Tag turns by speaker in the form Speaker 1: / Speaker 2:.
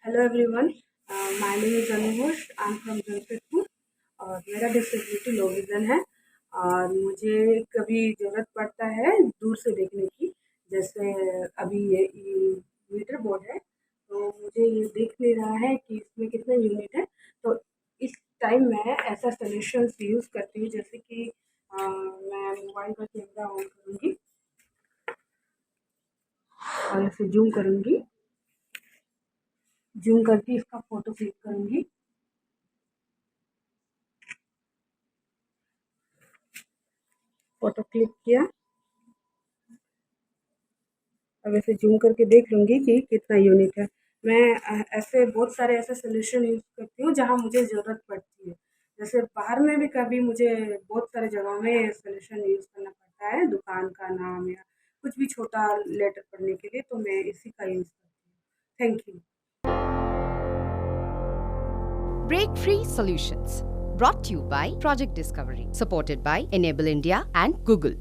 Speaker 1: Hello everyone, my name is Anush. I am from Jamshedpur और मेरा disability लो vision है। और मुझे कभी ज़रूरत पड़ता है दूर से देखने की, जैसे अभी ये मीटर बोर्ड है तो मुझे ये दिख नहीं रहा है कि इसमें कितने यूनिट है। तो इस टाइम मैं ऐसा सोल्यूशंस यूज़ करती हूँ, जैसे कि मैं मोबाइल का कैमरा ऑन करूँगी और इसे जूम करूँगी। जूम करके इसका फ़ोटो क्लिक करूँगी। फ़ोटो क्लिक किया। अब इसे जूम करके देख लूँगी कि कितना यूनिक है। मैं ऐसे बहुत सारे ऐसे सॉल्यूशन यूज़ करती हूँ जहाँ मुझे ज़रूरत पड़ती है। जैसे बाहर में भी कभी मुझे बहुत सारे जगहों में सॉल्यूशन यूज़ करना पड़ता है, दुकान का नाम या कुछ भी छोटा लेटर पढ़ने के लिए, तो मैं इसी का यूज़ करती हूँ। Thank you.
Speaker 2: Break Free Solutions, brought to you by Project Discovery, supported by Enable India and Google.